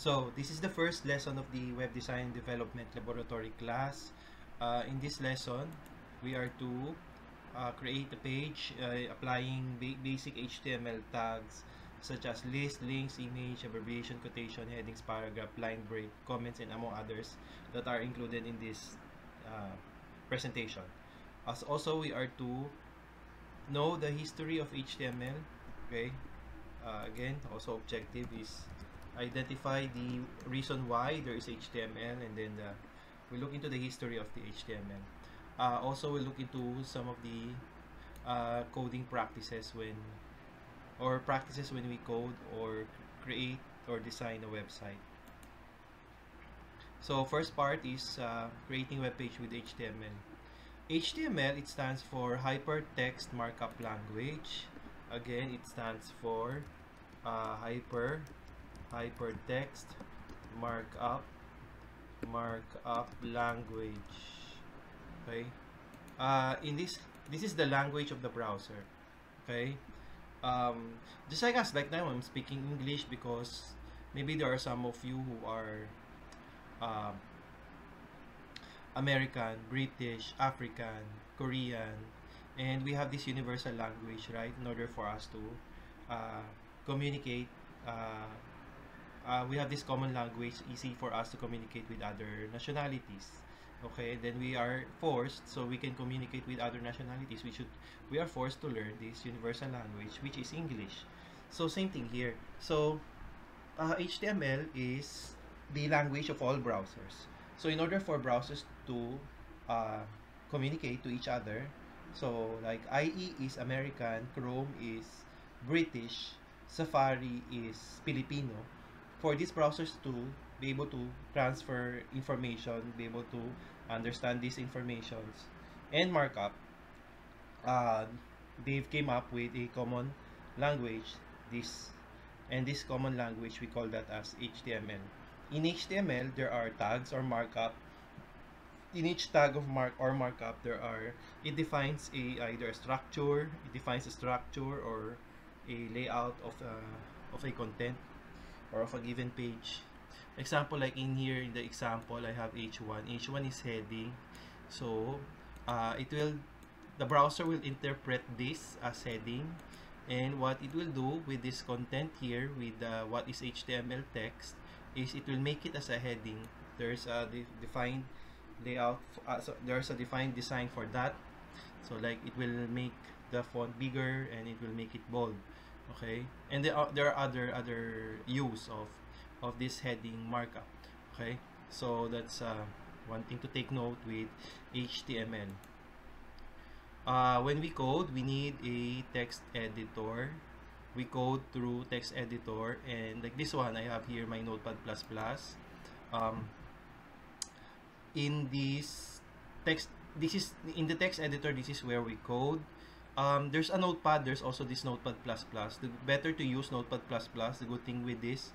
So this is the first lesson of the Web Design Development Laboratory class. In this lesson, we are to create a page applying basic HTML tags such as list, links, image, abbreviation, quotation, headings, paragraph, line break, comments, and among others that are included in this presentation. As also, we are to know the history of HTML. Okay. Again, also objective is identify the reason why there is HTML, and then we look into the history of the HTML. Also, we'll look into some of the coding practices when we code or create or design a website. So first part is creating web page with HTML. HTML, it stands for Hypertext Markup Language. Again, it stands for hypertext markup language. Okay. In this is the language of the browser. Okay. Just like us, like now I'm speaking English because maybe there are some of you who are American, British, African, Korean, and we have this universal language, right? In order for us to communicate, we have this common language, easy for us to communicate with other nationalities. Okay, then we are forced, so we can communicate with other nationalities. We are forced to learn this universal language, which is English. So same thing here. So HTML is the language of all browsers. So in order for browsers to communicate to each other, so like IE is American, Chrome is British, Safari is Filipino. For these browsers to be able to transfer information, be able to understand these informations and markup, they've came up with a common language. This common language, we call that as HTML. In HTML, there are tags or markup. In each tag of markup, it defines either a structure, or a layout of a content or of a given page. Example, like in here, in the example, I have H1. H1 is heading. So the browser will interpret this as heading, and what it will do with this content here, with what is HTML text, is it will make it as a heading. There's a defined layout, so there's a defined design for that. So like it will make the font bigger and it will make it bold. Okay, and there are other use of this heading markup. Okay, so that's one thing to take note with HTML. When we code, we need a text editor. We code through text editor, and like this one, I have here my Notepad++. In this text, in the text editor, this is where we code. There's a Notepad, there's also this Notepad++. Better to use Notepad++. The good thing with this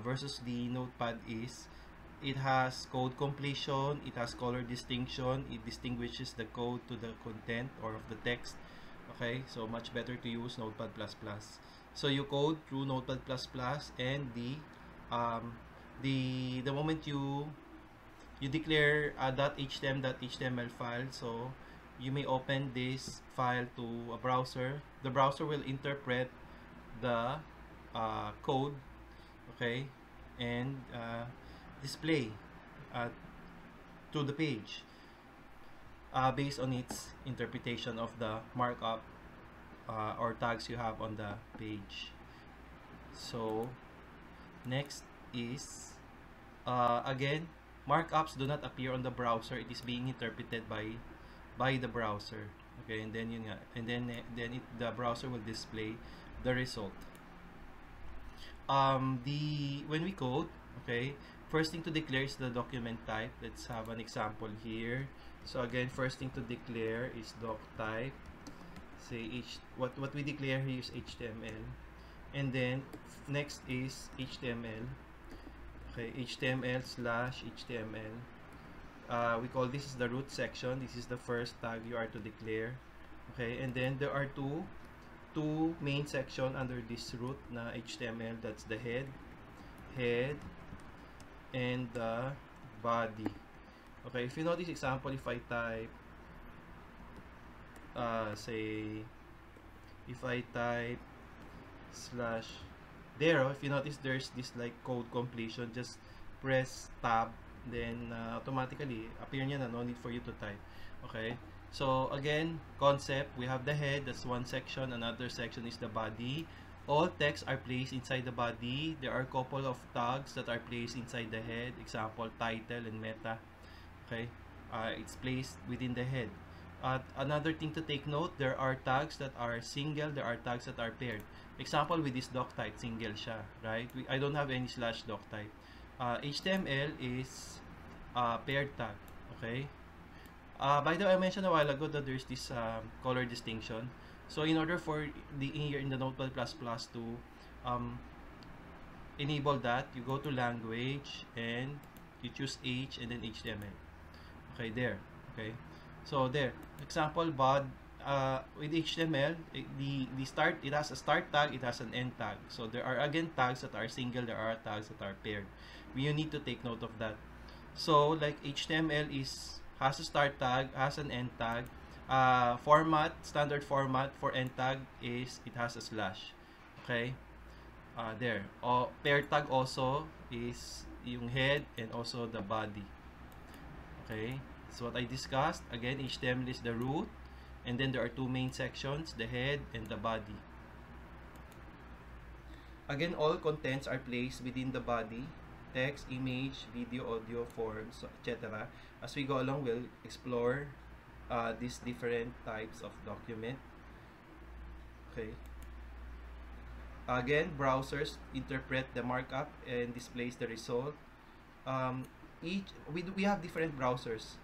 versus the Notepad is it has code completion, it has color distinction, it distinguishes the code to the content or of the text. Okay, so much better to use Notepad++. So you code through Notepad++, and the moment you declare a .html file, so you may open this file to a browser. The browser will interpret the code, okay, and display to the page based on its interpretation of the markup or tags you have on the page. So next is again, markups do not appear on the browser. It is being interpreted by the browser. Okay, and then the browser will display the result. When we code, okay, first thing to declare is the document type. Let's have an example here. So again, first thing to declare is doc type. Say what we declare here is HTML, and then next is HTML. Okay, HTML/HTML. We call this is the root section. This is the first tag you are to declare. Okay, and then there are two main section under this root na HTML. That's the head and the body. Okay, if you notice example, if I type say if I type slash there, if you notice there's this like code completion, just press tab, then automatically appear niya na, no need for you to type. Okay, so again, concept, we have the head, that's one section, another section is the body. All texts are placed inside the body. There are a couple of tags that are placed inside the head, example title and meta. Okay, it's placed within the head. Another thing to take note, there are tags that are single, there are tags that are paired. Example with this doc type, single siya, right? I don't have any slash doc type. HTML is paired tag, okay? By the way, I mentioned a while ago that there's this color distinction. So in order for here in the Notepad++ to enable that, you go to language and you choose H and then HTML. Okay, there. Okay, so there. Example, bod with HTML, the start, it has a start tag, it has an end tag. So there are again tags that are single, there are tags that are paired. You need to take note of that. So like HTML has a start tag, has an end tag. Format, standard format for end tag is it has a slash. Okay, there. Pair tag also is yung head and also the body. Okay, so what I discussed, again, HTML is the root, and then there are two main sections, the head and the body. Again, all contents are placed within the body, text, image, video, audio, forms, etc. As we go along, we'll explore these different types of document. Okay. Again, browsers interpret the markup and displays the result. We have different browsers,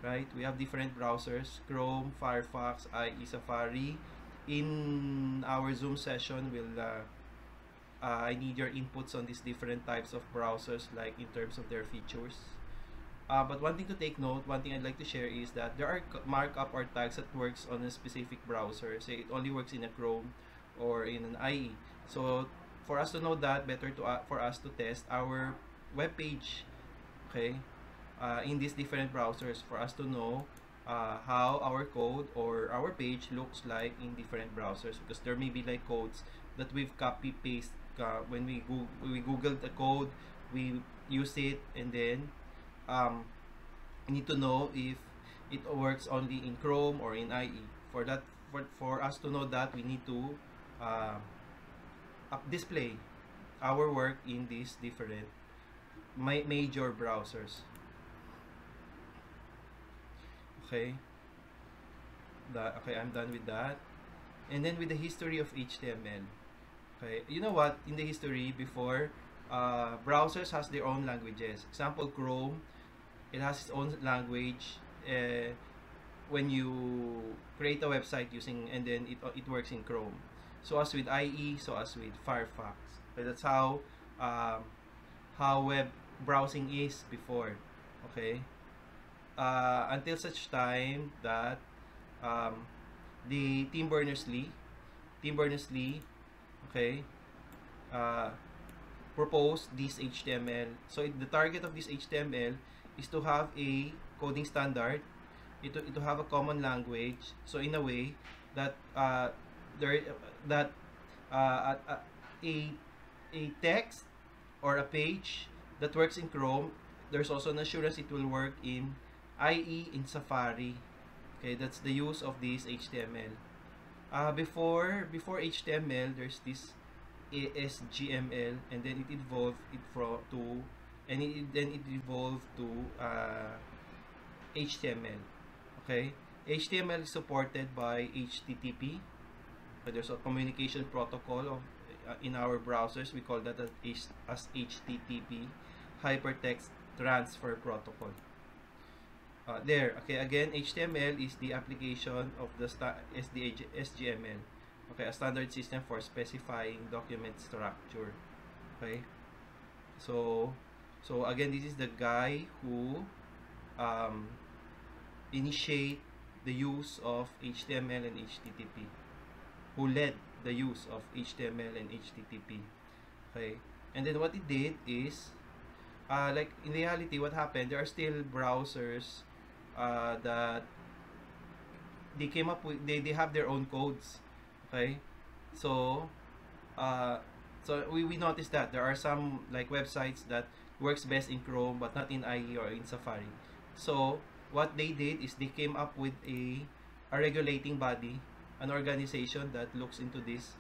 right? We have different browsers: Chrome, Firefox, IE, Safari. In our Zoom session, I need your inputs on these different types of browsers, like in terms of their features. But one thing to take note, one thing I'd like to share is that there are markup or tags that works on a specific browser. Say it only works in a Chrome or in an IE. So for us to know that, better to for us to test our web page, okay, in these different browsers, for us to know how our code or our page looks like in different browsers, because there may be like codes that we've copy paste when we googled the code, we use it, and then we need to know if it works only in Chrome or in IE. For that, for us to know that, we need to display our work in these different major browsers. Okay, okay, I'm done with that. And then with the history of HTML. Okay, you know what? In the history, before, browsers has their own languages. Example, Chrome, it has its own language. When you create a website using, and then it works in Chrome. So as with IE, so as with Firefox. Okay, that's how web browsing is before. Okay, until such time that the Tim Berners-Lee, okay, proposed this HTML. So the target of this HTML is to have a coding standard, to have a common language. So in a way that a text or a page that works in Chrome, there's also an assurance it will work in IE, in Safari. Okay, that's the use of this HTML. Before HTML, there's this ASGML, and then it evolved to HTML. Okay, HTML is supported by HTTP. There's a communication protocol of in our browsers. We call that as HTTP, Hypertext Transfer Protocol. There, okay, again, HTML is the application of the SGML. Okay, a standard system for specifying document structure. Okay, so again, this is the guy who initiate the use of HTML and HTTP, who led the use of HTML and HTTP. Okay, and then what it did is like in reality, what happened? There are still browsers that they came up with. They have their own codes. Okay, so uh, we noticed that there are some like websites that works best in Chrome but not in IE or in Safari. So what they did is they came up with a regulating body, an organization that looks into this,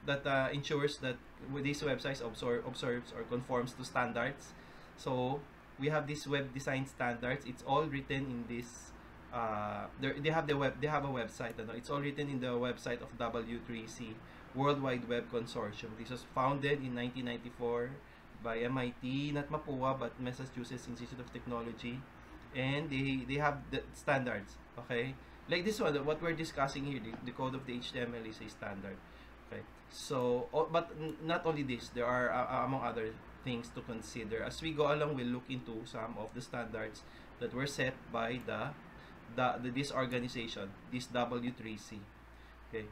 that ensures that with these websites observes or conforms to standards. So we have this web design standards. It's all written in this. They have a website. It's all written in the website of W3C, World Wide Web Consortium. This was founded in 1994 by MIT, not Mapua, but Massachusetts Institute of Technology, and they have the standards. Okay, like this one, what we're discussing here, the code of the HTML is a standard. Okay, so but not only this, there are among other things to consider. As we go along, we'll look into some of the standards that were set by this organization, this W3C. Okay.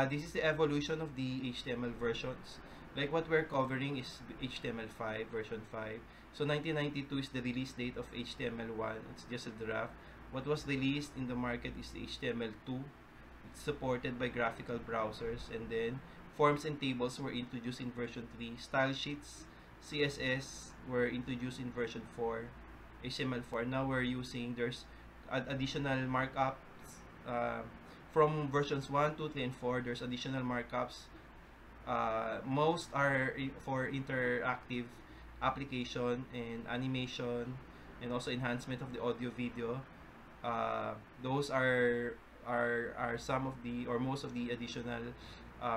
This is the evolution of the HTML versions. Like what we're covering is HTML5, version 5. So 1992 is the release date of HTML1. It's just a draft. What was released in the market is the HTML2. It's supported by graphical browsers. And then forms and tables were introduced in version 3. Style sheets, CSS were introduced in version 4. HTML4. Now we're using, there's additional markups. From versions 1, 2, 3, and 4, there's additional markups. Most are for interactive application and animation, and also enhancement of the audio video. Those are some of the, or most of the additional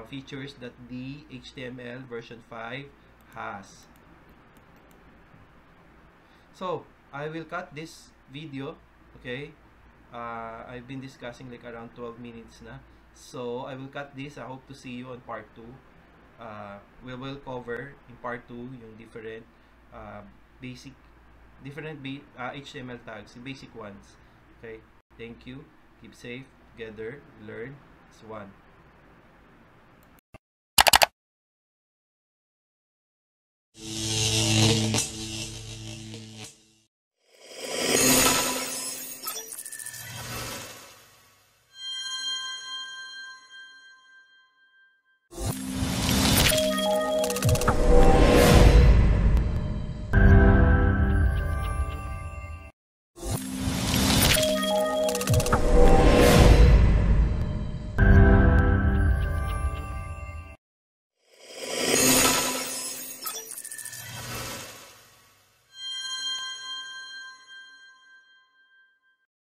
features that the HTML version 5 has. So I will cut this video. Okay, I've been discussing like around 12 minutes na. So I will cut this. I hope to see you on part 2. We will cover in part 2 yung different basic HTML tags, the basic ones. Okay, thank you. Keep safe. Together, learn as one.